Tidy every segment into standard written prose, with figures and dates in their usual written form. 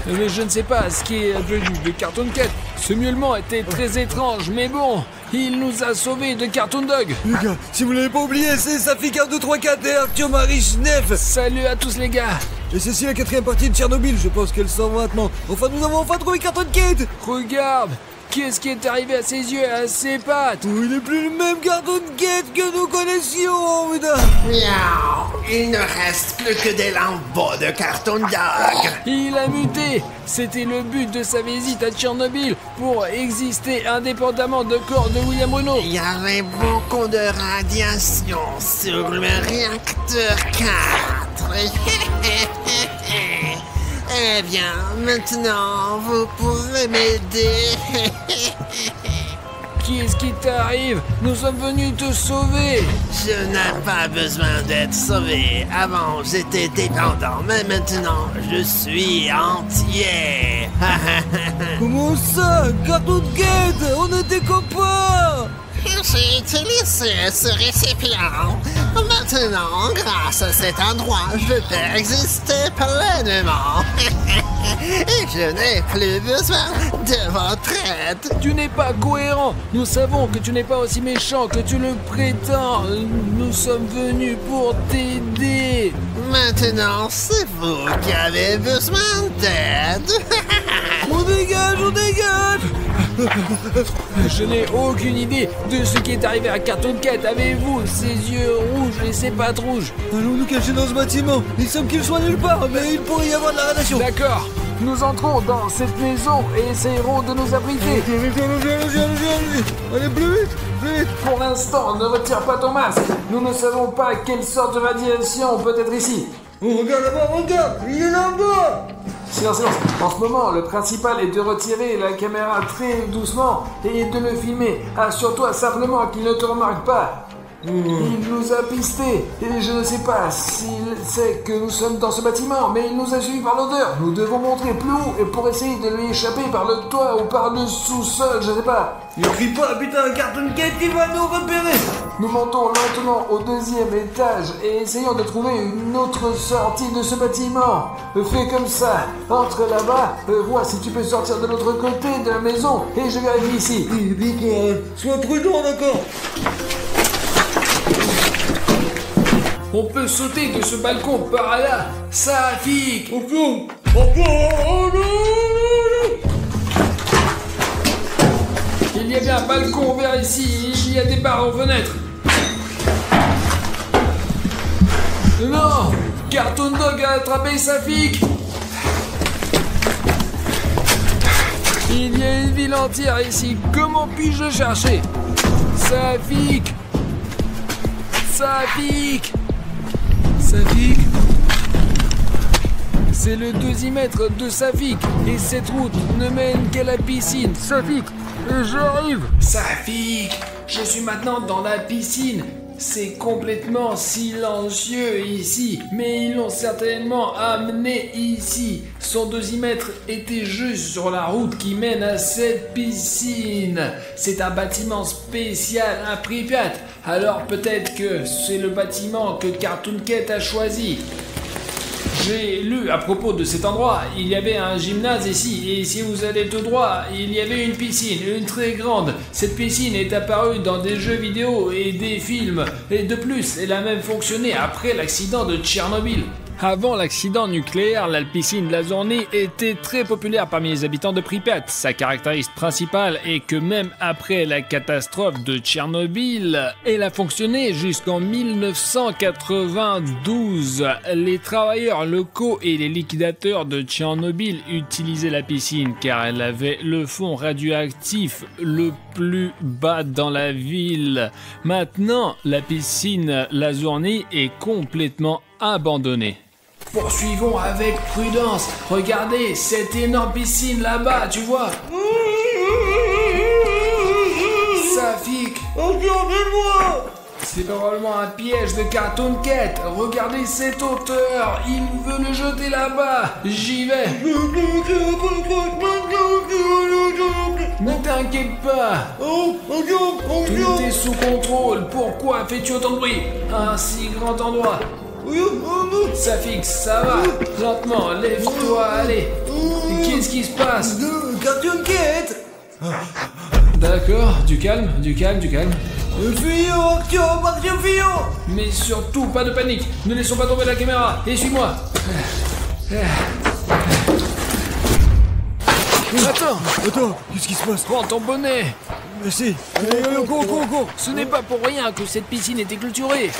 Mais je ne sais pas ce qui est advenu de Cartoon Cat. Ce miaulement était très étrange, mais bon, il nous a sauvés de Cartoon Dog. Les gars, si vous l'avez pas oublié, c'est Safik 1, 2, 3, 4 et Arthur Marie Neff. Salut à tous les gars. Et ceci la 4ème partie de Tchernobyl, je pense qu'elle sort maintenant. Enfin, nous avons enfin trouvé Cartoon Cat. Regarde, qu'est-ce qui est arrivé à ses yeux et à ses pattes? Oh, il n'est plus le même Cartoon Cat que nous connaissions, putain. Miaou! Il ne reste plus que des lambeaux de Cartoon Dog. Il a muté. C'était le but de sa visite à Tchernobyl pour exister indépendamment de corps de William Renault. Il y avait beaucoup de radiation sur le réacteur 4. Eh bien, maintenant, vous pourrez m'aider. Qu'est-ce qui t'arrive? Nous sommes venus te sauver. Je n'ai pas besoin d'être sauvé. Avant, j'étais dépendant, mais maintenant, je suis entier. Comment ça, Cartoon Cat? On était copains. J'ai utilisé ce récipient. Maintenant, grâce à cet endroit, je peux exister pleinement. Et je n'ai plus besoin de votre aide. Tu n'es pas cohérent. Nous savons que tu n'es pas aussi méchant que tu le prétends. Nous sommes venus pour t'aider. Maintenant, c'est vous qui avez besoin d'aide. On dégage, on dégage. Je n'ai aucune idée de ce qui est arrivé à Cartoon Cat. Avez-vous ses yeux rouges et ses pattes rouges? Allons nous cacher dans ce bâtiment. Il semble qu'il soit nulle part, mais il pourrait y avoir de la radiation. D'accord. Nous entrons dans cette maison et essayerons de nous abriter. Allez, plus vite, plus vite. Pour l'instant, ne retire pas ton masque. Nous ne savons pas quelle sorte de radiation peut être ici. Oh, regarde là-bas, regarde, il est là-bas. Silence, silence. En ce moment, le principal est de retirer la caméra très doucement et de le filmer. Assure-toi simplement qu'il ne te remarque pas. Il nous a pistés et je ne sais pas s'il sait que nous sommes dans ce bâtiment, mais il nous a suivis par l'odeur. Nous devons monter plus haut et pour essayer de lui échapper par le toit ou par le sous-sol, je ne sais pas. Ne crie pas, putain, Cartoon Cat, il va nous repérer. Nous montons lentement au 2e étage et essayons de trouver une autre sortie de ce bâtiment. Fais comme ça, entre là-bas, vois si tu peux sortir de l'autre côté de la maison et je vérifie ici. D'accord, sois prudent, d'accord. On peut sauter de ce balcon par là. Safik. Oh, Il y avait un balcon ouvert ici. Il y a des barres aux fenêtres. Non, Cartoon Dog a attrapé Safik. Il y a une ville entière ici. Comment puis-je chercher? Safik. Safik. Safik. C'est le 2e mètre de Safik et cette route ne mène qu'à la piscine. Safik, j'arrive. Safik, je suis maintenant dans la piscine. C'est complètement silencieux ici, mais ils l'ont certainement amené ici. Son 2e mètre était juste sur la route qui mène à cette piscine. C'est un bâtiment spécial à Pripyat. Alors peut-être que c'est le bâtiment que Cartoon Cat a choisi. J'ai lu à propos de cet endroit, il y avait un gymnase ici, et si vous allez tout droit, il y avait une piscine, une très grande. Cette piscine est apparue dans des jeux vidéo et des films, et de plus, elle a même fonctionné après l'accident de Tchernobyl. Avant l'accident nucléaire, la piscine Lazorny était très populaire parmi les habitants de Pripyat. Sa caractéristique principale est que même après la catastrophe de Tchernobyl, elle a fonctionné jusqu'en 1992. Les travailleurs locaux et les liquidateurs de Tchernobyl utilisaient la piscine car elle avait le fond radioactif le plus bas dans la ville. Maintenant, la piscine Lazorny est complètement abandonnée. Poursuivons avec prudence. Regardez cette énorme piscine là-bas, tu vois. Safik. Regardez-moi. C'est probablement un piège de Cartoon Cat. Regardez cette hauteur. Il veut le jeter là-bas. J'y vais. Ne t'inquiète pas. Tout est sous contrôle. Pourquoi fais-tu autant de bruit? Un si grand endroit. Safik, ça va. Lentement, lève-toi, allez. qui se passe? Cartoon Cat. D'accord, du calme. Fuyons, Artyom, fuyons. Mais surtout, pas de panique. Ne laissons pas tomber la caméra. Et suis-moi. Attends, qu'est-ce qui se passe? Prends ton bonnet. Merci. Allez, on cours. Ce n'est pas pour rien que cette piscine était clôturée.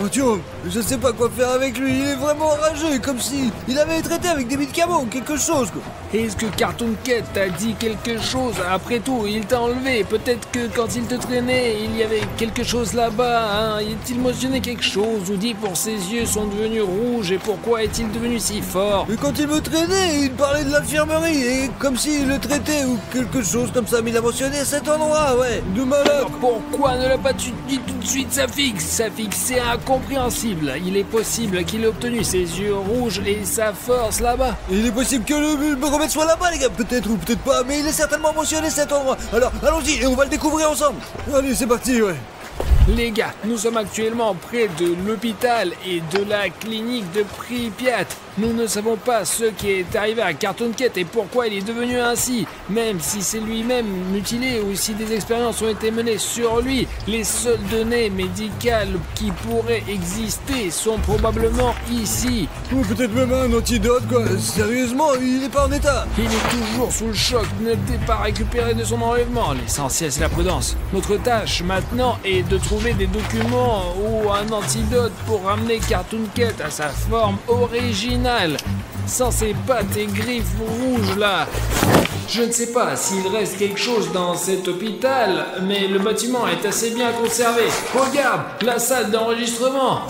Artyom, je sais pas quoi faire avec lui, il est vraiment enragé, comme si il avait été traité avec des médicaments ou quelque chose, quoi. Est-ce que Cartoon Cat t'a dit quelque chose? Après tout, il t'a enlevé. Peut-être que quand il te traînait, il y avait quelque chose là-bas, hein? Est-il mentionné quelque chose ou dit pour ses yeux sont devenus rouges et pourquoi est-il devenu si fort? Mais quand il me traînait, il parlait de l'infirmerie, et comme s'il le traitait ou quelque chose comme ça, mais il a mentionné cet endroit, ouais, de malade. Alors pourquoi ne l'a pas dit tout de suite, Safik? Safik, c'est incompréhensible. Il est possible qu'il ait obtenu ses yeux rouges et sa force là-bas. Et il est possible que le remède soit là-bas, les gars, peut-être ou peut-être pas, mais il est certainement mentionné cet endroit. Alors, allons-y, et on va le découvrir ensemble. Allez, c'est parti, ouais. Les gars, nous sommes actuellement près de l'hôpital et de la clinique de Pripyat. Nous ne savons pas ce qui est arrivé à Cartoon Cat et pourquoi il est devenu ainsi. Même si c'est lui-même mutilé ou si des expériences ont été menées sur lui, les seules données médicales qui pourraient exister sont probablement ici. Ou peut-être même un antidote, quoi. Sérieusement, il n'est pas en état. Il est toujours sous le choc, n'était pas récupéré de son enlèvement. L'essentiel, c'est la prudence. Notre tâche maintenant est de trouver des documents ou un antidote pour ramener Cartoon Cat à sa forme originale. Sans ses pattes et griffes rouges là. Je ne sais pas s'il reste quelque chose dans cet hôpital, mais le bâtiment est assez bien conservé. Regarde, la salle d'enregistrement.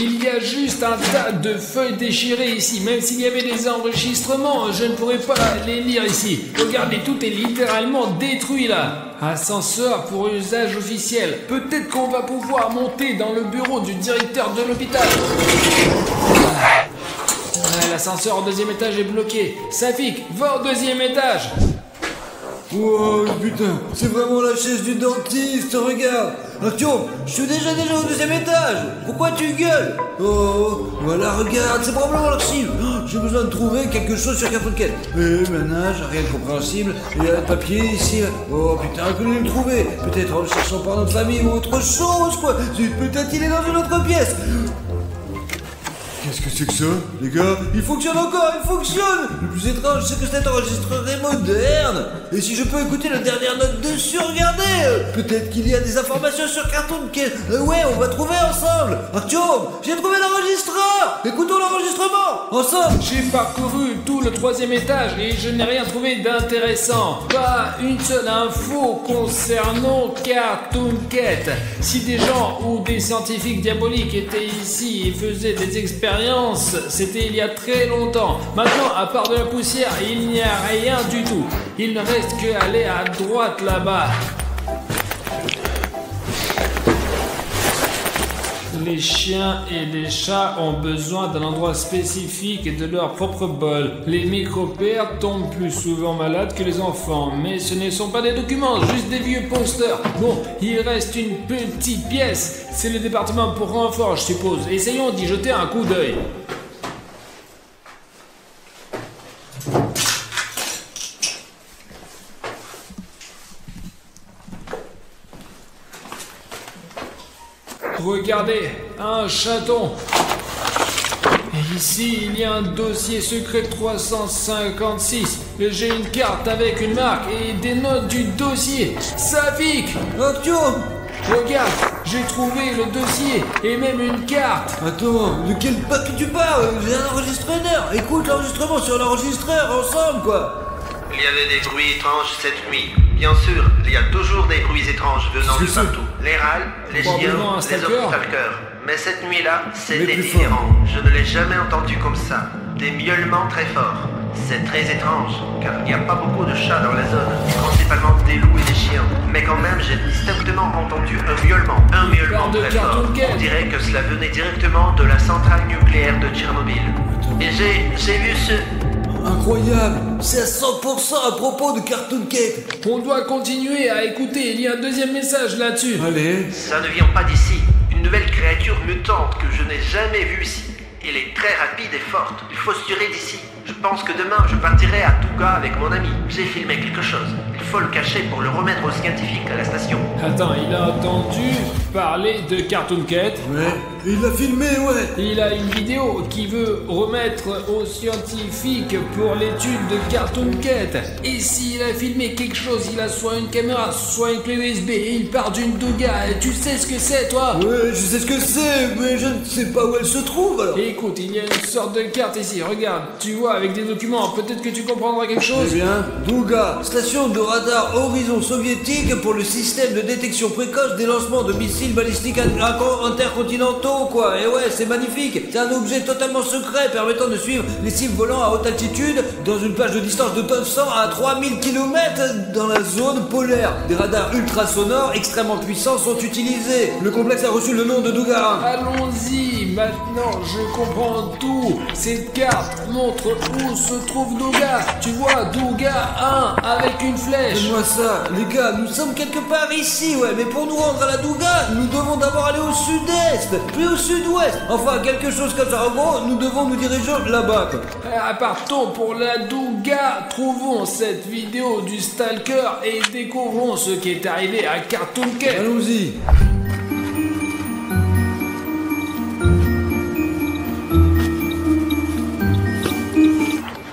Il y a juste un tas de feuilles déchirées ici. Même s'il y avait des enregistrements, je ne pourrais pas les lire ici. Regardez, tout est littéralement détruit là. Ascenseur pour usage officiel. Peut-être qu'on va pouvoir monter dans le bureau du directeur de l'hôpital. L'ascenseur au deuxième étage est bloqué. Safik, va au deuxième étage. Wow, putain, c'est vraiment la chaise du dentiste, regarde. Artyom, je suis déjà au deuxième étage. Pourquoi tu gueules? Oh, voilà, regarde, c'est probablement l'archive. J'ai besoin de trouver quelque chose sur Cartoon Cat. Ménage, rien de compréhensible. Il y a un papier ici. Oh putain, que nous le trouver. Peut-être en le cherchant par notre famille ou autre chose, quoi. Peut-être il est dans une autre pièce. Qu'est-ce que c'est que ça, les gars? Il fonctionne encore, il fonctionne. Le plus étrange, c'est que cet enregistreur est moderne. Et si je peux écouter la dernière note dessus, regardez. Peut-être qu'il y a des informations sur Cartoon Cat. Ouais, on va trouver ensemble. Artyom, j'ai trouvé l'enregistreur. Écoutons l'enregistrement, ensemble. J'ai parcouru tout le troisième étage et je n'ai rien trouvé d'intéressant. Pas une seule info concernant Cartoon Cat. Si des gens ou des scientifiques diaboliques étaient ici et faisaient des expériences, c'était il y a très longtemps. Maintenant, à part de la poussière, il n'y a rien du tout. Il ne reste qu'à aller à droite là-bas. Les chiens et les chats ont besoin d'un endroit spécifique et de leur propre bol. Les micro-pères tombent plus souvent malades que les enfants, mais ce ne sont pas des documents, juste des vieux posters. Bon, il reste une petite pièce. C'est le département pour renfort, je suppose. Essayons d'y jeter un coup d'œil. Regardez, un chaton. Et ici, il y a un dossier secret 356. J'ai une carte avec une marque et des notes du dossier. Safik! Artyom! Regarde, j'ai trouvé le dossier et même une carte. Attends, de quel pack tu parles? J'ai un enregistreur. Écoute l'enregistrement sur l'enregistreur ensemble, quoi. Il y avait des bruits étranges cette nuit. Bien sûr, il y a toujours des bruits étranges venant de partout. Les râles, les chiens, les obstalkers. Mais cette nuit-là, c'était différent. Je ne l'ai jamais entendu comme ça. Des miaulements très forts. C'est très étrange, car il n'y a pas beaucoup de chats dans la zone, principalement des loups et des chiens. Mais quand même, j'ai distinctement entendu un miaulement très fort. On dirait que cela venait directement de la centrale nucléaire de Tchernobyl. Et j'ai vu ce... Incroyable. C'est à 100% à propos de Cartoon Cat. On doit continuer à écouter, il y a un deuxième message là-dessus. Allez. Ça ne vient pas d'ici. Une nouvelle créature mutante que je n'ai jamais vue ici. Elle est très rapide et forte. Il faut se tirer d'ici. Je pense que demain, je partirai à Douga avec mon ami. J'ai filmé quelque chose. Il faut le cacher pour le remettre aux scientifiques à la station. Attends, il a entendu parler de Cartoon Cat. Ouais. Et il l'a filmé, ouais. Il a une vidéo qui veut remettre aux scientifiques pour l'étude de Cartoon Cat. Et s'il a filmé quelque chose, il a soit une caméra, soit une clé USB, et il part d'une Douga. Et tu sais ce que c'est, toi? Ouais, je sais ce que c'est, mais je ne sais pas où elle se trouve, alors. Et écoute, il y a une sorte de carte ici, regarde, tu vois, avec des documents, peut-être que tu comprendras quelque chose. Eh bien, Douga, station de radar horizon soviétique pour le système de détection précoce des lancements de missiles balistiques intercontinentaux, quoi. Et ouais, c'est magnifique. C'est un objet totalement secret permettant de suivre les cibles volant à haute altitude dans une plage de distance de 900 à 3000 km dans la zone polaire. Des radars ultrasonores extrêmement puissants sont utilisés. Le complexe a reçu le nom de Douga 1. Allons-y, maintenant je comprends tout. Cette carte montre où se trouve Douga. Tu vois, Douga 1 avec une flèche. Donne-moi ça, les gars, nous sommes quelque part ici, ouais, mais pour nous rendre à la Douga, nous devons d'abord aller au sud-est, puis au sud-ouest. Enfin, quelque chose comme ça. En gros, nous devons nous diriger là-bas, quoi. Partons pour la Douga, trouvons cette vidéo du Stalker et découvrons ce qui est arrivé à Cartoon Cat. Allons-y.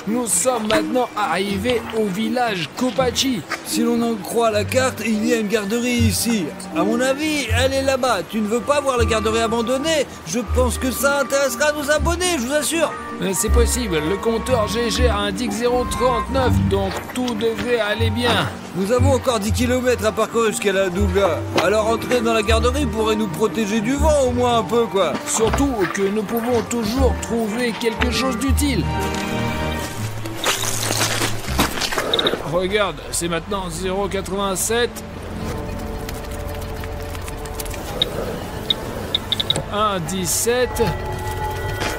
Nous sommes maintenant arrivés au village Kopachi. Si l'on en croit la carte, il y a une garderie ici. À mon avis, elle est là-bas. Tu ne veux pas voir la garderie abandonnée? Je pense que ça intéressera nos abonnés, je vous assure. C'est possible, le compteur GG indique 039, donc tout devrait aller bien. Nous avons encore 10 km à parcourir jusqu'à la Douga. Alors entrer dans la garderie pourrait nous protéger du vent au moins un peu, quoi. Surtout que nous pouvons toujours trouver quelque chose d'utile. Regarde, c'est maintenant 0,87. 1,17.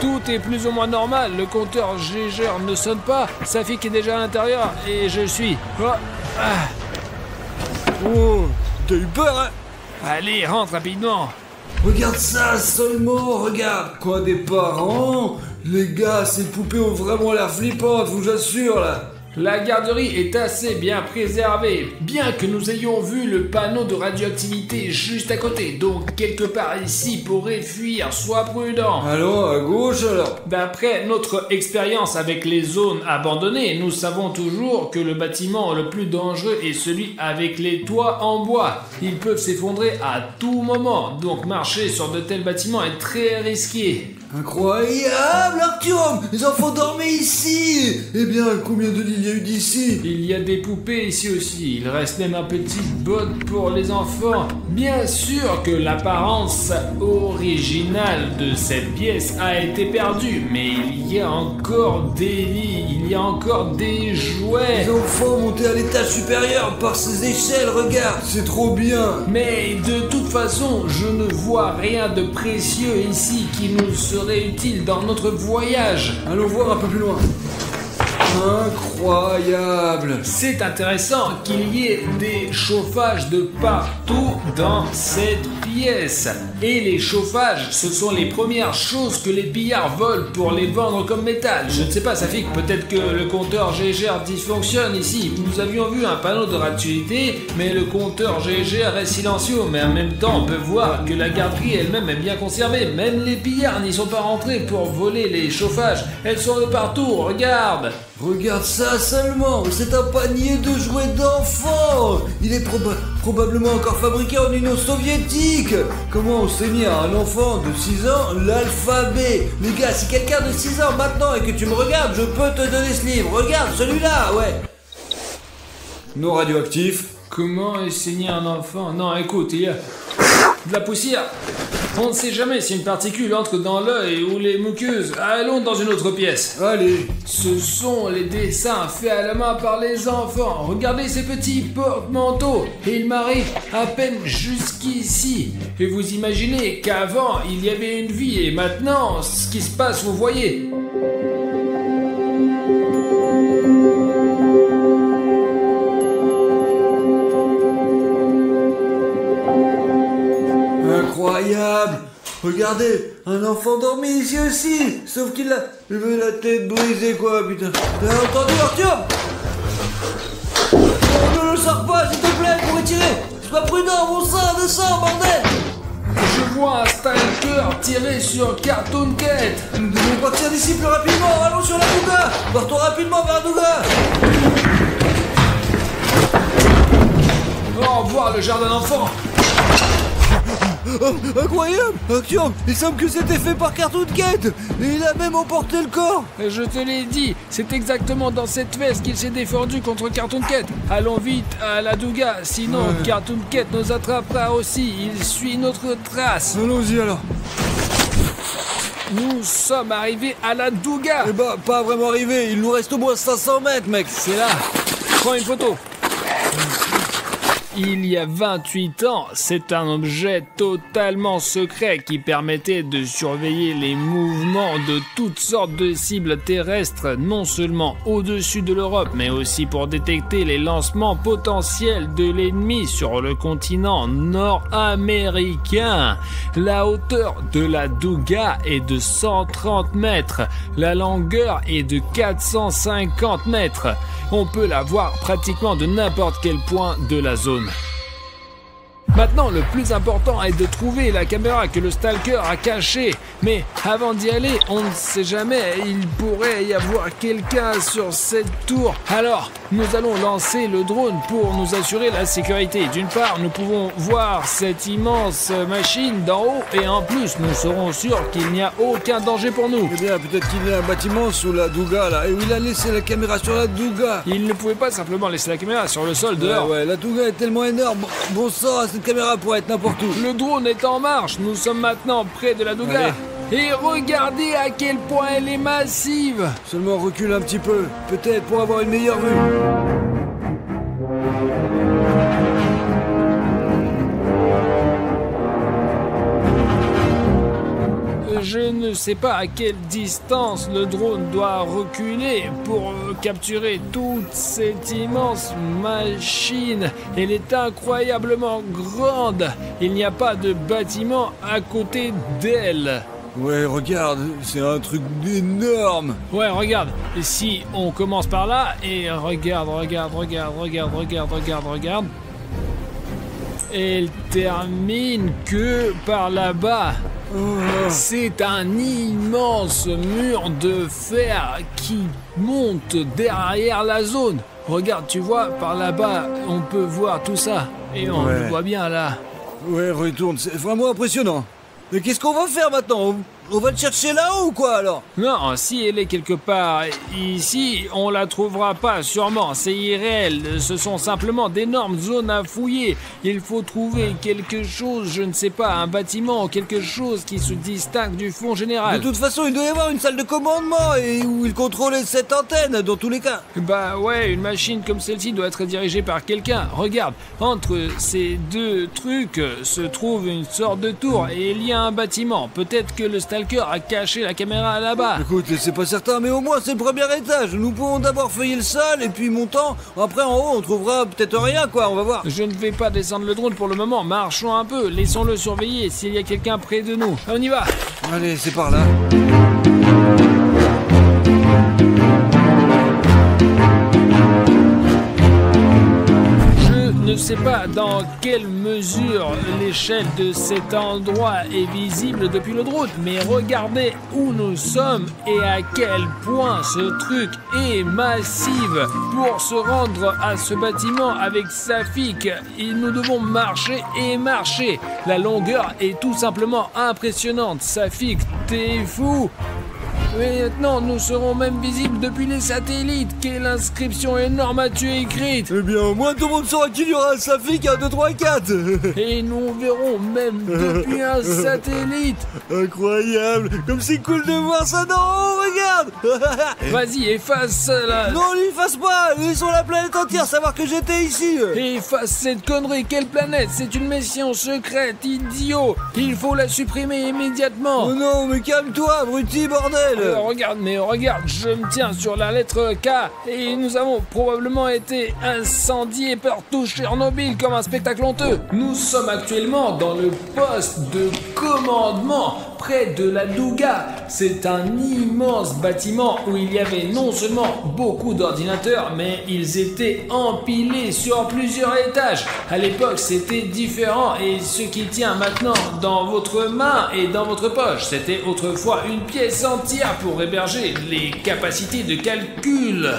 Tout est plus ou moins normal. Le compteur GG ne sonne pas. Safik est déjà à l'intérieur et je suis. Oh, t'as eu peur, hein? Allez, rentre rapidement. Regarde ça seulement, regarde. Quoi, des parents? Les gars, ces poupées ont vraiment l'air flippantes, je vous assure, là. La garderie est assez bien préservée, bien que nous ayons vu le panneau de radioactivité juste à côté, donc quelque part ici pourrait fuir, sois prudent. Allons, à gauche alors. D'après notre expérience avec les zones abandonnées, nous savons toujours que le bâtiment le plus dangereux est celui avec les toits en bois. Ils peuvent s'effondrer à tout moment, donc marcher sur de tels bâtiments est très risqué. Incroyable, Artyom! Les enfants dormaient ici! Eh bien, combien de lits il y a eu d'ici? Il y a des poupées ici aussi. Il reste même un petit bot pour les enfants. Bien sûr que l'apparence originale de cette pièce a été perdue, mais il y a encore des lits, il y a encore des jouets. Les enfants montés à l'étage supérieur par ces échelles, regarde, c'est trop bien! Mais de toute façon, je ne vois rien de précieux ici qui nous serait utile dans notre voyage. Allons voir un peu plus loin. Incroyable! C'est intéressant qu'il y ait des chauffages de partout dans cette pièce. Et les chauffages, ce sont les premières choses que les pillards volent pour les vendre comme métal. Je ne sais pas, Safik, peut-être que le compteur GGR dysfonctionne ici. Nous avions vu un panneau de radioactivité, mais le compteur GGR est silencieux. Mais en même temps, on peut voir que la garderie elle-même est bien conservée. Même les pillards n'y sont pas rentrés pour voler les chauffages. Elles sont de partout, regarde! Regarde ça seulement, c'est un panier de jouets d'enfants. Il est probablement encore fabriqué en Union soviétique. Comment enseigner à un enfant de 6 ans l'alphabet? Les gars, si quelqu'un de 6 ans maintenant et que tu me regardes, je peux te donner ce livre. Regarde, celui-là, ouais. Non radioactif. Comment enseigner un enfant? Non, écoute, il y a de la poussière. On ne sait jamais si une particule entre dans l'œil ou les muqueuses. Allons dans une autre pièce. Allez. Ce sont les dessins faits à la main par les enfants. Regardez ces petits porte-manteaux. Et ils m'arrivent à peine jusqu'ici. Et vous imaginez qu'avant, il y avait une vie. Et maintenant, ce qui se passe, vous voyez. Incroyable! Regardez, un enfant dormi ici aussi! Sauf qu'il a la tête brisée, quoi, putain! T'as entendu, Arthur? Ne le sors pas, s'il te plaît, pour retirer! Sois prudent, bon sang, descends, bordel! Je vois un stalker tirer sur Cartoon Cat. Nous devons partir d'ici plus rapidement, allons sur la Douga! Partons rapidement vers la Douga! Au revoir le jardin d'enfants. Oh, incroyable! Action! Il semble que c'était fait par Cartoon Cat! Et il a même emporté le corps! Je te l'ai dit, c'est exactement dans cette veste qu'il s'est défendu contre Cartoon Cat. Allons vite à la Douga, sinon Cartoon Cat nous attrapera aussi. Il suit notre trace. Allons-y alors! Nous sommes arrivés à la Douga. Eh bah, pas vraiment arrivé, il nous reste au moins 500 mètres, mec! C'est là. Prends une photo. Il y a 28 ans, c'est un objet totalement secret qui permettait de surveiller les mouvements de toutes sortes de cibles terrestres, non seulement au-dessus de l'Europe, mais aussi pour détecter les lancements potentiels de l'ennemi sur le continent nord-américain. La hauteur de la Douga est de 130 mètres, la longueur est de 450 mètres. On peut la voir pratiquement de n'importe quel point de la zone. Maintenant, le plus important est de trouver la caméra que le stalker a cachée. Mais avant d'y aller, on ne sait jamais, il pourrait y avoir quelqu'un sur cette tour. Alors, nous allons lancer le drone pour nous assurer la sécurité. D'une part, nous pouvons voir cette immense machine d'en haut et en plus, nous serons sûrs qu'il n'y a aucun danger pour nous. Eh bien, peut-être qu'il y a un bâtiment sous la Douga, là, et où il a laissé la caméra sur la Douga. Il ne pouvait pas simplement laisser la caméra sur le sol dehors. Ouais, la Douga est tellement énorme. Bon sang, cette caméra pourrait être n'importe où. Le drone est en marche, nous sommes maintenant près de la Douga. Allez. Et regardez à quel point elle est massive. Seulement recule un petit peu, peut-être pour avoir une meilleure vue. Je ne sais pas à quelle distance le drone doit reculer pour capturer toute cette immense machine. Elle est incroyablement grande. Il n'y a pas de bâtiment à côté d'elle. Ouais, regarde, c'est un truc énorme. Ouais, regarde. Et si on commence par là et regarde. Elle termine que par là-bas. C'est un immense mur de fer qui monte derrière la zone. Regarde, tu vois, par là-bas, on peut voir tout ça. Et on le voit bien là. Ouais, retourne, c'est vraiment impressionnant. Mais qu'est-ce qu'on va faire maintenant? On va le chercher là-haut ou quoi alors? Non, si elle est quelque part ici, on la trouvera pas sûrement. C'est irréel, ce sont simplement d'énormes zones à fouiller. Il faut trouver quelque chose, je ne sais pas, un bâtiment, quelque chose qui se distingue du fond général. De toute façon, il doit y avoir une salle de commandement et où il contrôlait cette antenne dans tous les cas. Bah ouais, une machine comme celle-ci doit être dirigée par quelqu'un. Regarde, entre ces deux trucs se trouve une sorte de tour et il y a un bâtiment. Peut-être que le stalker a caché la caméra là-bas. Écoute, c'est pas certain, mais au moins c'est le premier étage. Nous pouvons d'abord feuiller le sol et puis montant. Après en haut, on trouvera peut-être rien, quoi. On va voir. Je ne vais pas descendre le drone pour le moment. Marchons un peu. Laissons-le surveiller s'il y a quelqu'un près de nous. On y va. Allez, c'est par là. Je ne sais pas dans quelle mesure l'échelle de cet endroit est visible depuis le drone, mais regardez où nous sommes et à quel point ce truc est massif. Pour se rendre à ce bâtiment avec Safik, nous devons marcher et marcher. La longueur est tout simplement impressionnante. Safik, t'es fou! Mais maintenant, nous serons même visibles depuis les satellites. Quelle inscription énorme as-tu écrite? Eh bien, au moins tout le monde saura qu'il y aura un Safik 1, 2, 3, 4. Et nous verrons même depuis un satellite. Incroyable. Comme c'est cool de voir ça d'en haut, regarde. Vas-y, efface ça là. Non, l'efface pas. Laissons la planète entière savoir que j'étais ici. Efface cette connerie. Quelle planète? C'est une mission secrète, idiot. Il faut la supprimer immédiatement. Oh non, mais calme-toi, abruti, bordel. ordinateur. Regarde, je me tiens sur la lettre K et nous avons probablement été incendiés par tout Tchernobyl comme un spectacle honteux. Nous sommes actuellement dans le poste de commandement près de la Douga. C'est un immense bâtiment où il y avait non seulement beaucoup d'ordinateurs, mais ils étaient empilés sur plusieurs étages. À l'époque, c'était différent et ce qui tient maintenant dans votre main et dans votre poche, c'était autrefois une pièce entière pour héberger les capacités de calcul.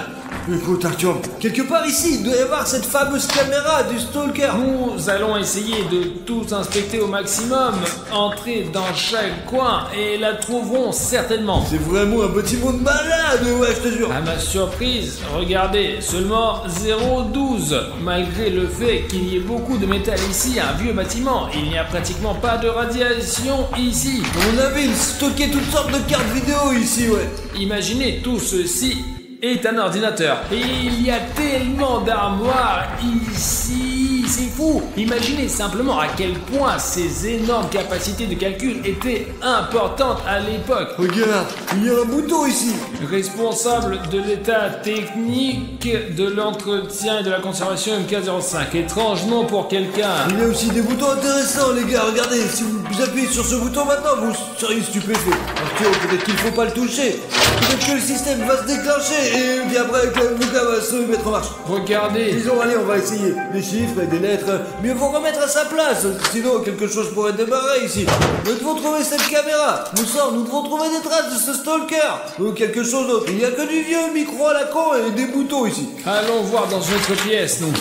Écoute Artyom, quelque part ici, il doit y avoir cette fameuse caméra du stalker. Nous allons essayer de tout inspecter au maximum, entrer dans chaque coin et la trouverons certainement. C'est vraiment un bâtiment de malade, ouais, je te jure. À ma surprise, regardez, seulement 0,12. Malgré le fait qu'il y ait beaucoup de métal ici, un vieux bâtiment, il n'y a pratiquement pas de radiation ici. On avait stocké toutes sortes de cartes vidéo ici, ouais. Imaginez tout ceci est un ordinateur. Et il y a tellement d'armoires ici, c'est fou. Imaginez simplement à quel point ces énormes capacités de calcul étaient importantes à l'époque. Regarde, il y a un bouton ici. Responsable de l'état technique de l'entretien et de la conservation MK05. Étrange nom pour quelqu'un. Il y a aussi des boutons intéressants, les gars. Regardez, si vous appuyez sur ce bouton maintenant, vous seriez stupéfait. Arthur, peut-être qu'il faut pas le toucher. Peut-être que le système va se déclencher et puis après, le bouton va se mettre en marche. Regardez. Disons, allez, on va essayer. Des chiffres et des lettres. Mieux vaut remettre à sa place. Sinon, quelque chose pourrait démarrer ici. Nous devons trouver cette caméra. Nous devons trouver des traces de ce stalker. Ou quelque chose d'autre. Il n'y a que du vieux micro à la con et des boutons ici. Allons voir dans une autre pièce, nous.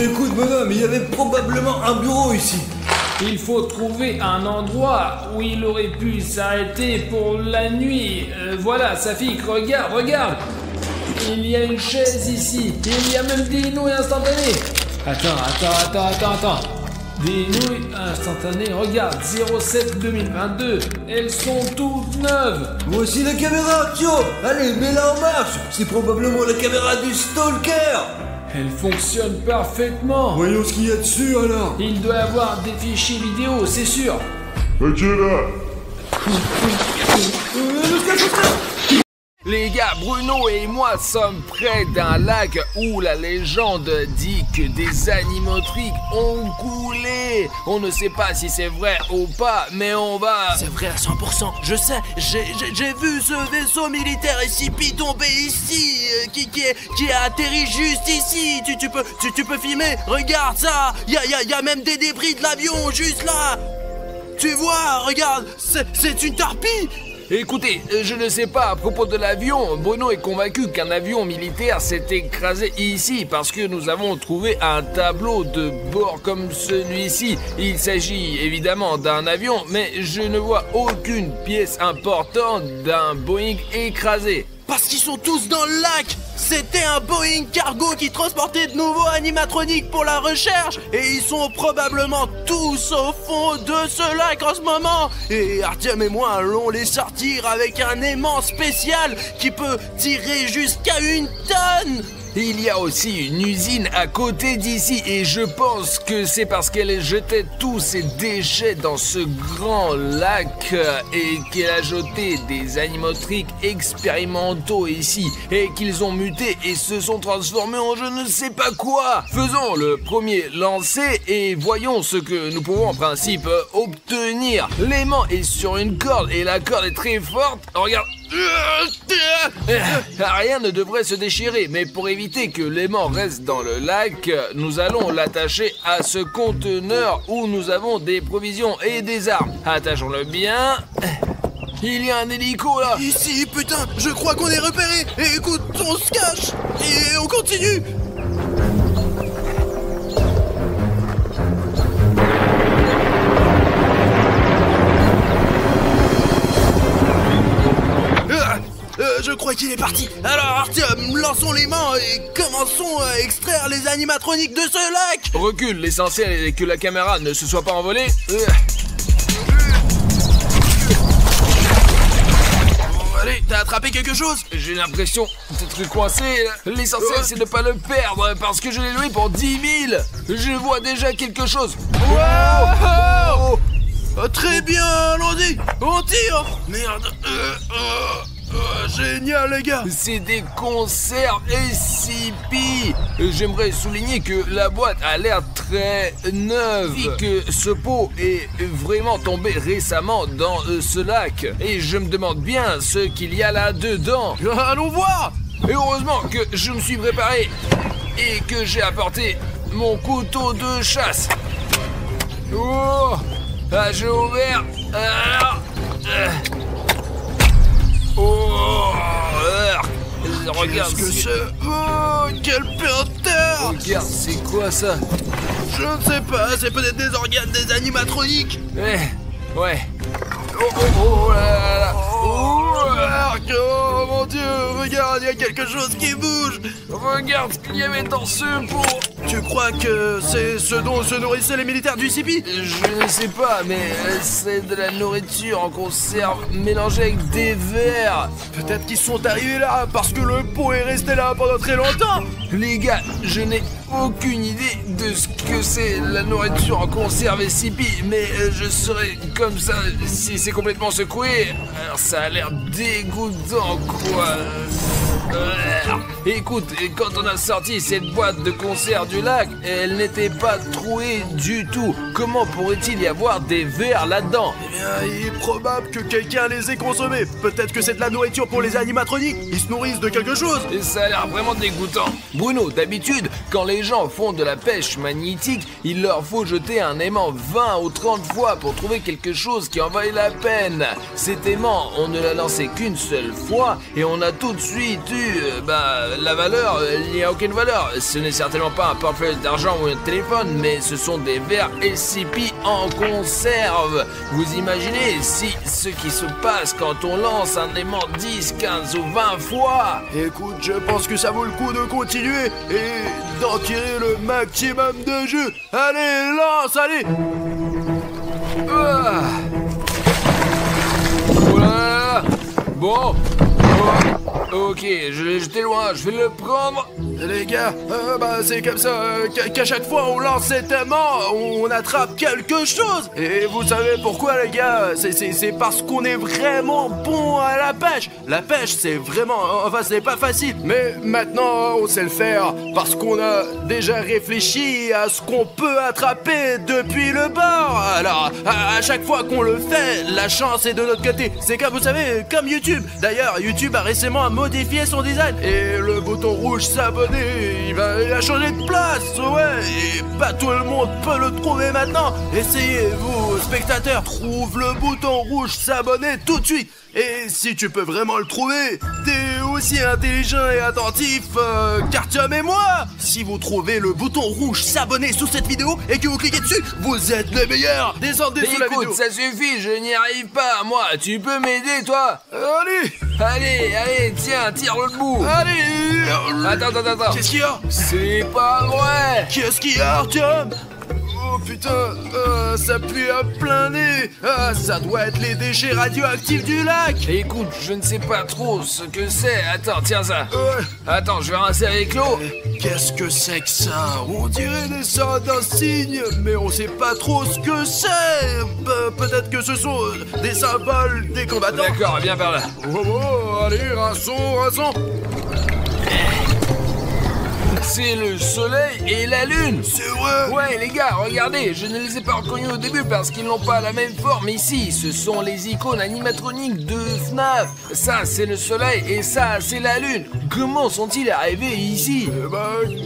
Écoute, bonhomme, il y avait probablement un bureau ici. Il faut trouver un endroit où il aurait pu s'arrêter pour la nuit. Voilà, Safik, regarde. Il y a une chaise ici. Il y a même des nouilles instantanées. Attends. Des nouilles instantanées, regarde, 07-2022. Elles sont toutes neuves. Voici la caméra, Tio. Allez, mets-la en marche. C'est probablement la caméra du stalker. Elle fonctionne parfaitement. Voyons ce qu'il y a dessus alors. Il doit y avoir des fichiers vidéo, c'est sûr. Ok là. Les gars, Bruno et moi sommes près d'un lac où la légende dit que des animatrix ont coulé. On ne sait pas si c'est vrai ou pas, mais on va... C'est vrai à 100%, je sais, j'ai vu ce vaisseau militaire SCP tomber ici, qui a atterri juste ici. Tu peux filmer, regarde ça, y a même des débris de l'avion juste là. Tu vois, regarde, c'est une torpille. Écoutez, je ne sais pas à propos de l'avion. Bruno est convaincu qu'un avion militaire s'est écrasé ici parce que nous avons trouvé un tableau de bord comme celui-ci. Il s'agit évidemment d'un avion, mais je ne vois aucune pièce importante d'un Boeing écrasé. Parce qu'ils sont tous dans le lac. C'était un Boeing cargo qui transportait de nouveaux animatroniques pour la recherche. Et ils sont probablement tous au fond de ce lac en ce moment. Et Artyom et moi allons les sortir avec un aimant spécial qui peut tirer jusqu'à 1 tonne. Il y a aussi une usine à côté d'ici et je pense que c'est parce qu'elle jetait tous ses déchets dans ce grand lac et qu'elle a jeté des animatrix expérimentaux ici et qu'ils ont muté et se sont transformés en je ne sais pas quoi. Faisons le premier lancer et voyons ce que nous pouvons en principe obtenir. L'aimant est sur une corde et la corde est très forte. Regarde. Rien ne devrait se déchirer, mais pour éviter que l'aimant reste dans le lac, nous allons l'attacher à ce conteneur où nous avons des provisions et des armes. Attachons-le bien. Il y a un hélico là. Ici, putain, je crois qu'on est repéré. Et écoute, on se cache et on continue. Je crois qu'il est parti. Alors Artyom, lançons les mains et commençons à extraire les animatroniques de ce lac. Recule, l'essentiel est que la caméra ne se soit pas envolée. Allez, t'as attrapé quelque chose? J'ai l'impression d'être coincé. L'essentiel c'est de ne pas le perdre parce que je l'ai loué pour 10 000. Je vois déjà quelque chose. Wow. Très bien, allons-y. On tire. Merde. Génial les gars. C'est des conserves SCP. J'aimerais souligner que la boîte a l'air très neuve et que ce pot est vraiment tombé récemment dans ce lac. Et je me demande bien ce qu'il y a là-dedans. Allons voir. Et heureusement que je me suis préparé et que j'ai apporté mon couteau de chasse. Oh, j'ai ouvert. Regarde ce que c'est. Oh, quel peur. Regarde, c'est quoi ça? Je ne sais pas, c'est peut-être des organes des animatroniques. Ouais. Oh là là. Oh mon Dieu, regarde, il y a quelque chose qui bouge. Regarde ce qu'il y avait dans ce pot. Tu crois que c'est ce dont se nourrissaient les militaires du CP? Je ne sais pas, mais c'est de la nourriture en conserve mélangée avec des vers. Peut-être qu'ils sont arrivés là parce que le pot est resté là pendant très longtemps. Les gars, je n'ai aucune idée de ce que c'est la nourriture en conserve SCP, mais je serais comme ça si c'est complètement secoué. Alors ça a l'air dégoûtant, quoi. Écoute, quand on a sorti cette boîte de conserve du lac, elle n'était pas trouée du tout. Comment pourrait-il y avoir des vers là-dedans? Eh bien, il est probable que quelqu'un les ait consommés. Peut-être que c'est de la nourriture pour les animatroniques. Ils se nourrissent de quelque chose. Et ça a l'air vraiment dégoûtant. Bruno, d'habitude, quand les gens font de la pêche magnétique, il leur faut jeter un aimant 20 ou 30 fois pour trouver quelque chose qui en vaille la peine. Cet aimant, on ne l'a lancé qu'une seule fois et on a tout de suite eu, la valeur, il n'y a aucune valeur. Ce n'est certainement pas un portefeuille d'argent ou un téléphone, mais ce sont des vers SCP en conserve. Vous imaginez ce qui se passe quand on lance un aimant 10, 15 ou 20 fois? Écoute, je pense que ça vaut le coup de continuer et d'en tirer le maximum de jus. Allez, lance, allez. Voilà. Bon. Ok, je l'ai jeté loin, je vais le prendre. Les gars, c'est comme ça qu'à chaque fois on lance cet aimant, on attrape quelque chose. Et vous savez pourquoi les gars? C'est parce qu'on est vraiment bon à la pêche. La pêche c'est vraiment, c'est pas facile. Mais maintenant on sait le faire parce qu'on a déjà réfléchi à ce qu'on peut attraper depuis le bord. Alors à chaque fois qu'on le fait, la chance est de notre côté. C'est comme vous savez, comme YouTube. D'ailleurs YouTube a récemment modifié son design et le bouton rouge s'abonner, il a changé de place, ouais, et pas tout le monde peut le trouver maintenant. Essayez, vous spectateurs, trouve le bouton rouge s'abonner tout de suite. Et si tu peux vraiment le trouver, t'es aussi intelligent et attentif qu'Artyom et moi. Si vous trouvez le bouton rouge s'abonner sous cette vidéo et que vous cliquez dessus, vous êtes les meilleurs. Descendez sous la vidéo. Écoute, ça suffit, je n'y arrive pas, moi. Tu peux m'aider, toi? Allez, tiens, tire le bout. Allez. Attends. Qu'est-ce qu'il y a? C'est pas vrai. Qu'est-ce qu'il y a, Artyom? Oh putain, ça pue à plein nez. Ça doit être les déchets radioactifs du lac. Écoute, je ne sais pas trop ce que c'est. Attends, tiens ça. Attends, je vais rincer avec l'eau. Qu'est-ce que c'est que ça? On dirait des sortes d'insignes, mais on sait pas trop ce que c'est. Peut-être que ce sont des symboles des combattants. D'accord, viens par là. Oh, allez, rinçons. C'est le soleil et la lune. C'est vrai. Ouais les gars, regardez, je ne les ai pas reconnus au début parce qu'ils n'ont pas la même forme ici. Ce sont les icônes animatroniques de FNAF. Ça c'est le soleil et ça c'est la lune. Comment sont-ils arrivés ici?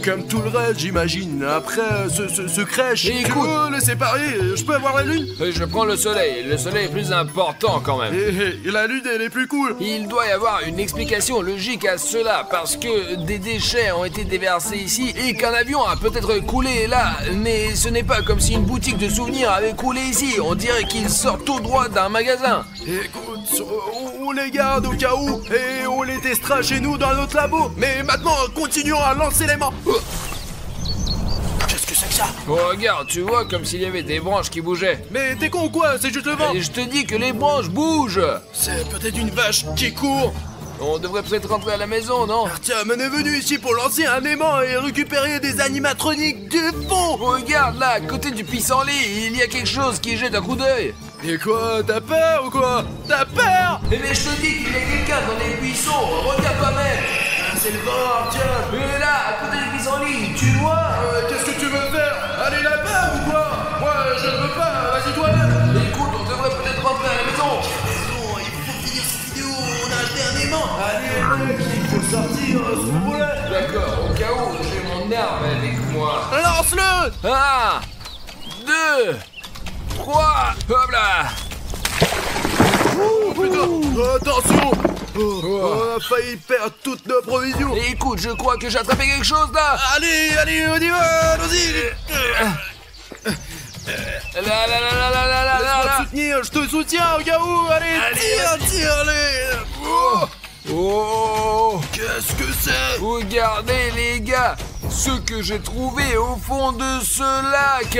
Comme tout le reste j'imagine. Après ce crèche, écoute, les séparer, je peux avoir la lune? Je prends le soleil est plus important quand même. Et la lune elle est plus cool. Il doit y avoir une explication logique à cela parce que des déchets ont été déversés ici et qu'un avion a peut-être coulé là, mais ce n'est pas comme si une boutique de souvenirs avait coulé ici. On dirait qu'il sort tout droit d'un magasin. Écoute, on les garde au cas où et on les testera chez nous dans notre labo. Mais maintenant, continuons à lancer l'aimant. Qu'est-ce que c'est que ça? Oh, regarde, tu vois comme s'il y avait des branches qui bougeaient. Mais t'es con ou quoi? C'est juste le vent. Et je te dis que les branches bougent. C'est peut-être une vache qui court. On devrait peut-être rentrer à la maison, non? Tiens, on est venu ici pour lancer un aimant et récupérer des animatroniques du fond. Regarde là, à côté du pissenlit, il y a quelque chose qui jette un coup d'œil. Et quoi, t'as peur ou quoi? T'as peur? Eh mais je te dis qu'il y a quelqu'un dans les buissons, regarde toi-même. C'est le vent, tiens. Et là, à côté du pissenlit, tu vois? Qu'est-ce que tu veux faire? Aller là-bas ou quoi? Moi, je ne veux pas, vas-y toi-même. Écoute, on devrait peut-être rentrer à la maison. Il faut finir cette vidéo, on a acheté un aimant. Allez, mec, il faut sortir ce boulet. D'accord, au cas où, j'ai mon arme avec moi. Lance-le. 1, 2, 3, hop là. Oh putain, attention. On a failli perdre toutes nos provisions. Et écoute, je crois que j'ai attrapé quelque chose là. Allez, on y va, allons-y. Là. Laisse-moi te soutenir, je te soutiens au cas où. Allez, tire. Oh, Qu'est-ce que c'est? regardez les gars, ce que j'ai trouvé au fond de ce lac.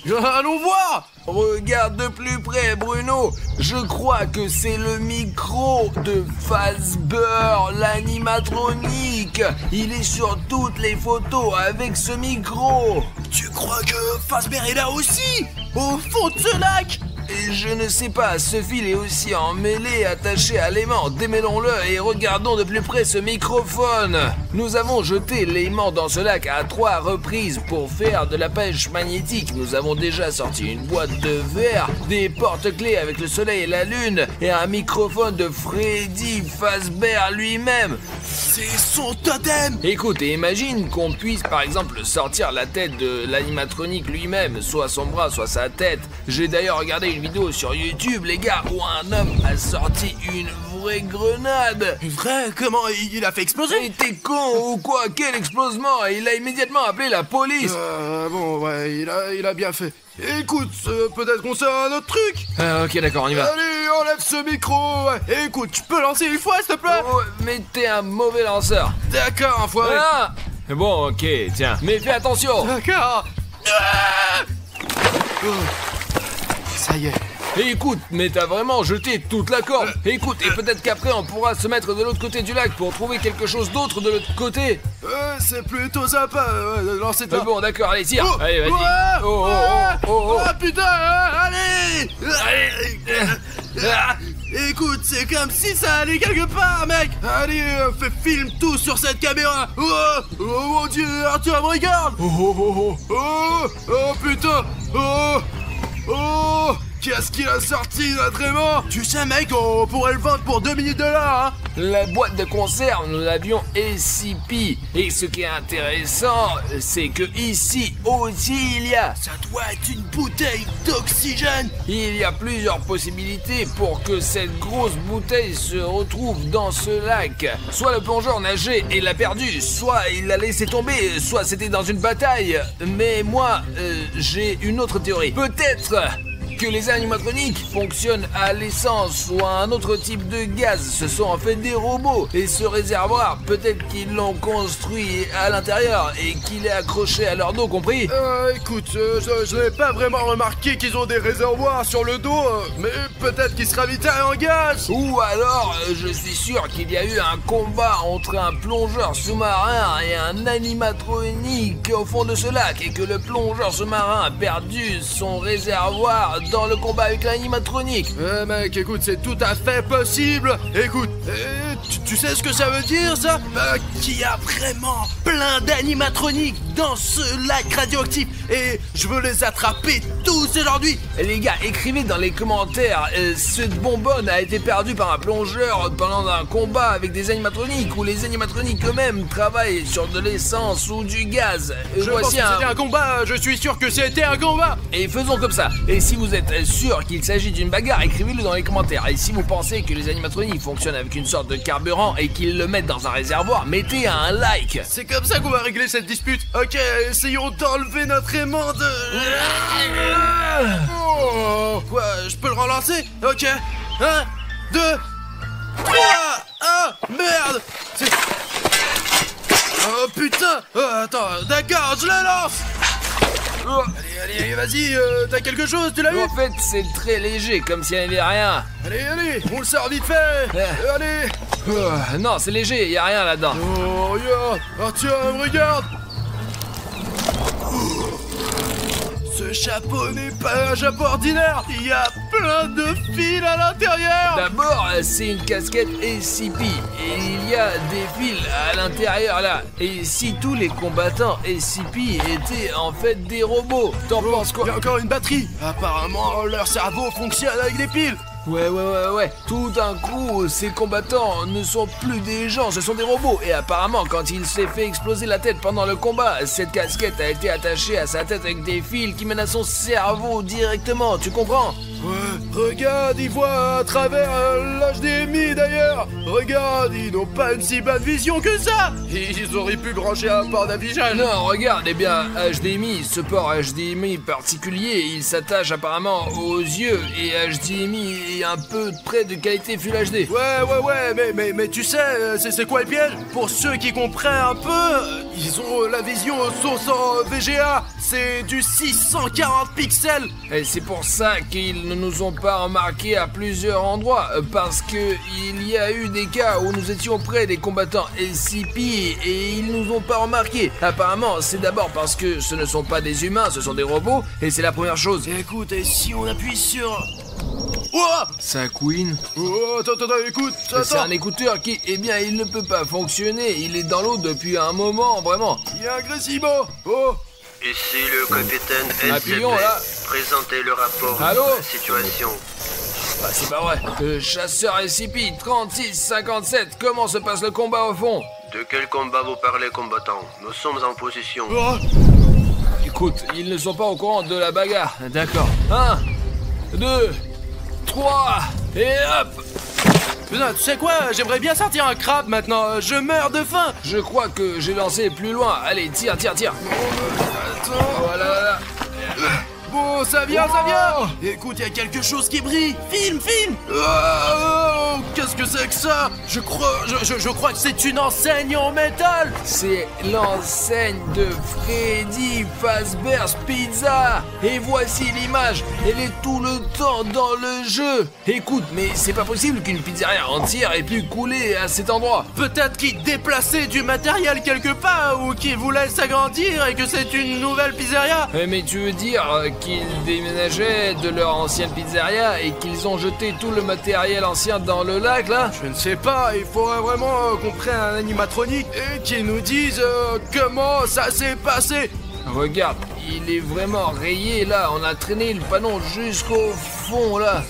Allons voir. Regarde de plus près, Bruno. Je crois que c'est le micro de Fazbear, l'animatronique. Il est sur toutes les photos avec ce micro. Tu crois que Fazbear est là aussi? Au fond de ce lac? Et je ne sais pas, ce fil est aussi emmêlé, attaché à l'aimant. Démêlons-le et regardons de plus près ce microphone. Nous avons jeté l'aimant dans ce lac à 3 reprises pour faire de la pêche magnétique. Nous avons déjà sorti une boîte de verre, des porte-clés avec le soleil et la lune, et un microphone de Freddy Fazbear lui-même. C'est son totem. Écoute, et imagine qu'on puisse par exemple sortir la tête de l'animatronique lui-même, soit son bras, soit sa tête. J'ai d'ailleurs regardé une vidéo sur YouTube, les gars, où un homme a sorti une vraie grenade. Une vraie? Comment il a fait exploser? Mais t'es con ou quoi? Quel explosement! Il a immédiatement appelé la police. Bon, ouais, il a bien fait. Écoute, peut-être qu'on sait un autre truc. Ok, d'accord, on y va. Allez, enlève ce micro. Ouais. Écoute, tu peux lancer une fois, s'il te plaît? Oh, mais t'es un mauvais lanceur. D'accord, enfoiré. Ah bon, ok, tiens, mais fais attention. D'accord. Ça y est. Et écoute, mais t'as vraiment jeté toute la corde. Écoute, et peut-être qu'après on pourra se mettre de l'autre côté du lac pour trouver quelque chose d'autre de l'autre côté. C'est plutôt sympa, lancer ta... Bon, d'accord, allez, tire. Oh, allez, vas-y. ouais, Oh. Oh putain, allez. Écoute, c'est comme si ça allait quelque part, mec. Allez, filme tout sur cette caméra. Oh mon dieu, Arthur, me regarde. Oh putain. Oh, qu'est-ce qu'il a sorti, notre aimant? Tu sais, mec, on pourrait le vendre pour 2 000 $, hein. La boîte de conserve, nous l'avions SCP. Et ce qui est intéressant, c'est que ici aussi il y a... Ça doit être une bouteille d'oxygène. Il y a plusieurs possibilités pour que cette grosse bouteille se retrouve dans ce lac. Soit le plongeur nageait et l'a perdu, soit il l'a laissé tomber, soit c'était dans une bataille. Mais moi, j'ai une autre théorie. Peut-être que les animatroniques fonctionnent à l'essence ou à un autre type de gaz. Ce sont en fait des robots. Et ce réservoir, peut-être qu'ils l'ont construit à l'intérieur et qu'il est accroché à leur dos, compris? Écoute, je n'ai pas vraiment remarqué qu'ils ont des réservoirs sur le dos, mais peut-être qu'ils se ravitaillent en gaz. Ou alors, je suis sûr qu'il y a eu un combat entre un plongeur sous-marin et un animatronique au fond de ce lac et que le plongeur sous-marin a perdu son réservoir dans le combat avec l'animatronique. Mec, écoute, c'est tout à fait possible. Écoute, tu sais ce que ça veut dire, ça? Qu'il y a vraiment plein d'animatroniques dans ce lac radioactif et je veux les attraper tous aujourd'hui. Les gars, écrivez dans les commentaires, cette bonbonne a été perdue par un plongeur pendant un combat avec des animatroniques ou les animatroniques eux-mêmes travaillent sur de l'essence ou du gaz. Je pense que c'était un combat, je suis sûr que c'était un combat. Et faisons comme ça. Et si vous êtes sûr qu'il s'agit d'une bagarre, écrivez-le dans les commentaires. Et si vous pensez que les animatroniques fonctionnent avec une sorte de carburant et qu'ils le mettent dans un réservoir, mettez un like. C'est comme ça qu'on va régler cette dispute. Ok, essayons d'enlever notre aimant de... Oh, quoi, je peux le relancer? Ok, 1, 2, 3. Ah, merde. Oh putain. Attends, d'accord, je la lance. Allez, vas-y, t'as quelque chose, tu l'as vu? En fait, c'est très léger, comme s'il n'y avait rien. Allez, on le sort vite fait. Allez. Non, c'est léger, y a rien là-dedans. Oh, regarde! Artyom, regarde! Ce chapeau n'est pas un chapeau ordinaire! Il y a plein de fils à l'intérieur! D'abord, c'est une casquette SCP et il y a des fils à l'intérieur là. Et si tous les combattants SCP étaient en fait des robots, t'en penses quoi? Il y a encore une batterie! Apparemment, leur cerveau fonctionne avec des piles! Ouais. Tout d'un coup, ces combattants ne sont plus des gens, ce sont des robots. Et apparemment, quand il s'est fait exploser la tête pendant le combat, cette casquette a été attachée à sa tête avec des fils qui mènent à son cerveau directement, tu comprends? Ouais, regarde, ils voient à travers l'HDMI d'ailleurs. Regarde, ils n'ont pas une si bonne vision que ça. Ils auraient pu brancher un port d'affichage. Non, regarde, eh bien, HDMI, ce port HDMI particulier, il s'attache apparemment aux yeux et HDMI est un peu près de qualité Full HD. Ouais, mais tu sais, c'est quoi le piège? Pour ceux qui comprennent un peu, ils ont la vision sauce en VGA, c'est du 640 pixels. Et c'est pour ça qu'ils ne nous ont pas remarqué à plusieurs endroits, parce que il y a eu des cas où nous étions près des combattants SCP et ils nous ont pas remarqué. Apparemment, c'est d'abord parce que ce ne sont pas des humains, ce sont des robots, et c'est la première chose. Écoute, et si on appuie sur... Oh! Ça couine. Oh, attends, écoute, attends. C'est un écouteur qui, eh bien, il ne peut pas fonctionner, il est dans l'eau depuis un moment, vraiment. Il y a un Gressimo. Oh! Ici le capitaine SCP. Appuyons là. Présentez le rapport Allô? de la situation. Ah, c'est pas vrai. Chasseur SCP 3657, comment se passe le combat au fond? De quel combat vous parlez, combattant? Nous sommes en position. Oh! Écoute, ils ne sont pas au courant de la bagarre. D'accord. 1, 2, 3, et hop! Putain, tu sais quoi? J'aimerais bien sortir un crabe maintenant. Je meurs de faim. Je crois que j'ai lancé plus loin. Allez, tire. Attends. Voilà. Bon, ça vient. Écoute, il y a quelque chose qui brille. Filme. Oh, qu'est-ce que c'est que ça? Je crois que c'est une enseigne en métal. C'est l'enseigne de Freddy Fazbear's Pizza. Et voici l'image. Elle est tout le temps dans le jeu. Écoute, mais c'est pas possible qu'une pizzeria entière ait pu couler à cet endroit. Peut-être qu'ils déplaçaient du matériel quelque part ou qu'ils voulaient s'agrandir et que c'est une nouvelle pizzeria. Mais tu veux dire qu'ils déménageaient de leur ancienne pizzeria et qu'ils ont jeté tout le matériel ancien dans le lac là? Je ne sais pas, il faudrait vraiment qu'on prenne un animatronique et qu'il nous dise comment ça s'est passé. Regarde, il est vraiment rayé là, on a traîné le panneau jusqu'au fond là.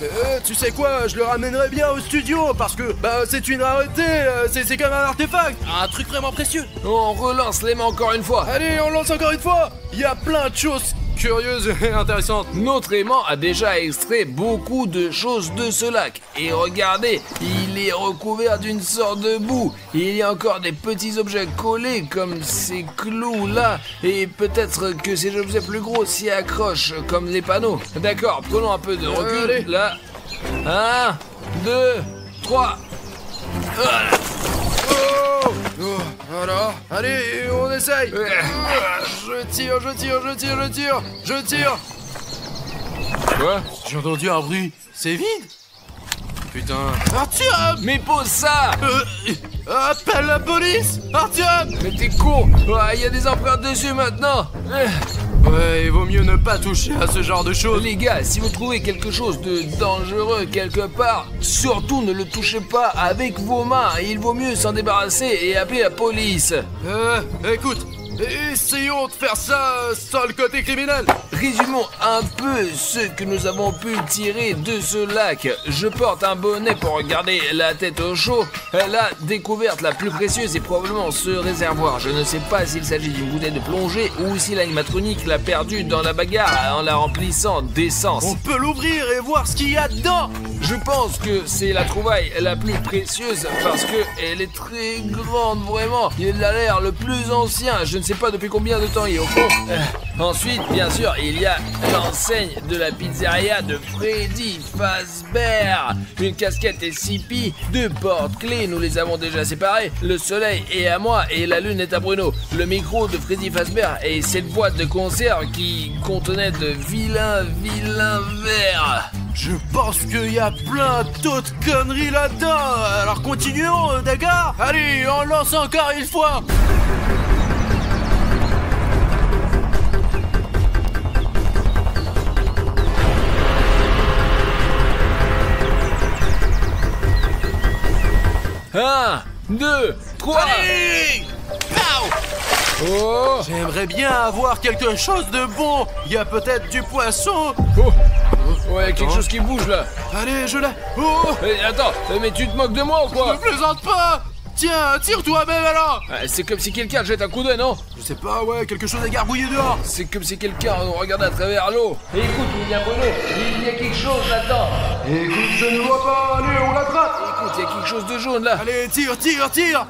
Tu sais quoi, je le ramènerai bien au studio parce que c'est une rareté, c'est comme un artefact, un truc vraiment précieux. On relance les mains encore une fois. Allez, on lance encore une fois. Il y a plein de choses curieuse et intéressante. Notre aimant a déjà extrait beaucoup de choses de ce lac. Et regardez, il est recouvert d'une sorte de boue. Il y a encore des petits objets collés comme ces clous là. Et peut-être que ces objets plus gros s'y accrochent comme les panneaux. D'accord, prenons un peu de recul. Allez. Là. 1, 2, 3. Voilà. Oh, voilà, allez, on essaye. Je tire. Quoi? J'ai entendu un bruit, c'est vide. Putain. Artyom! Mais pose ça! Appelle la police! Artyom! Mais t'es con! Il y a des empreintes dessus maintenant! Ouais, il vaut mieux ne pas toucher à ce genre de choses. Les gars, si vous trouvez quelque chose de dangereux quelque part, surtout ne le touchez pas avec vos mains. Il vaut mieux s'en débarrasser et appeler la police. Écoute, essayons de faire ça sans le côté criminel. Résumons un peu ce que nous avons pu tirer de ce lac. Je porte un bonnet pour garder la tête au chaud. La découverte la plus précieuse est probablement ce réservoir. Je ne sais pas s'il s'agit d'une bouteille de plongée ou si l'animatronique l'a perdue dans la bagarre en la remplissant d'essence. On peut l'ouvrir et voir ce qu'il y a dedans. Je pense que c'est la trouvaille la plus précieuse parce que elle est très grande, vraiment. Il a l'air le plus ancien. Je ne sais pas depuis combien de temps il est au fond. Ensuite, bien sûr, il y a l'enseigne de la pizzeria de Freddy Fazbear. Une casquette SCP, 2 porte-clés, nous les avons déjà séparés. Le soleil est à moi et la lune est à Bruno. Le micro de Freddy Fazbear et cette boîte de conserve qui contenait de vilains verres. Je pense qu'il y a plein d'autres conneries là-dedans. Alors continuons, d'accord? Allez, on lance encore une fois. Un, 2, 3. Allez! Pow! Oh. J'aimerais bien avoir quelque chose de bon. Il y a peut-être du poisson. Oh. Ouais, quelque chose qui bouge là. Allez, je l'ai. Oh! Attends, mais tu te moques de moi ou Je quoi? plaisante pas. Tiens, tire toi-même alors. C'est comme si quelqu'un jette un coup d'œil, non? Je sais pas, ouais, quelque chose est gargouillé dehors. C'est comme si quelqu'un regardait à travers l'eau. Écoute, William Bruno, il y a quelque chose là-dedans. Écoute, je ne vois pas. Allez, on l'attrape. Écoute, il y a quelque chose de jaune là. Allez, tire, tire, tire.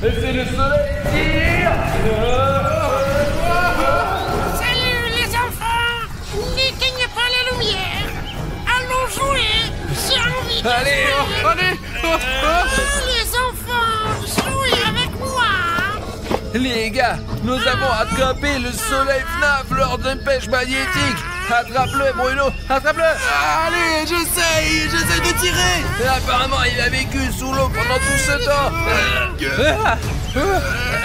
C'est le soleil, tire. Salut les enfants! N'éteignez pas la lumière! Allons jouer! J'ai envie de Allez, jouer. Allez. Les enfants, jouez avec moi! Les gars, nous avons attrapé le soleil FNAF lors d'une pêche magnétique. Attrape-le, Bruno, attrape-le. Allez, j'essaye de tirer. Et apparemment, il a vécu sous l'eau pendant tout ce temps.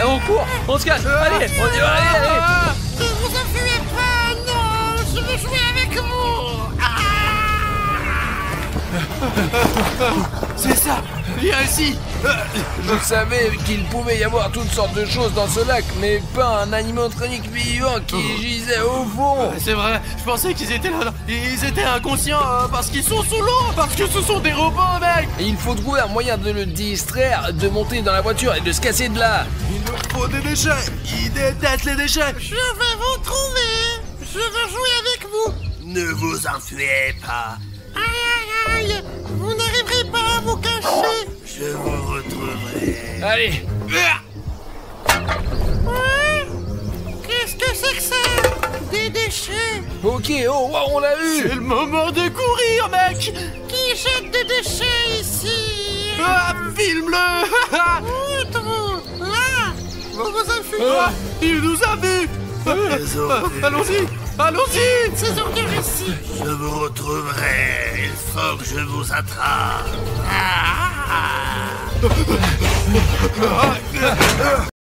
On court, on se cache. Allez, on y va, allez. Ne vous enfuyez pas! Non! Je veux jouer avec vous! C'est ça. Viens ici. Je savais qu'il pouvait y avoir toutes sortes de choses dans ce lac, mais pas un animatronique vivant qui gisait au fond. C'est vrai, je pensais qu'ils étaient là. Ils étaient inconscients parce qu'ils sont sous l'eau. Parce que ce sont des robots, mec. Et il faut trouver un moyen de le distraire, de monter dans la voiture et de se casser de là. Il nous faut des déchets. Ils détestent les déchets. Je vais vous trouver! Je veux jouer avec vous! Ne vous enfuyez pas. Aïe aïe aïe! Vous n'arriverez pas à vous cacher! Je vous retrouverai. Allez. Ouais? Qu'est-ce que c'est que ça? Des déchets! Ok, oh, wow, on l'a eu. C'est le moment de courir, mec. Qui jette des déchets ici? Ah, filme-le. Outre! Là! Vous vous enfuyez! Il nous a vus. Allons-y. Allons-y. Ces ordures ici! Je vous retrouverai. Il faut que je vous attrape.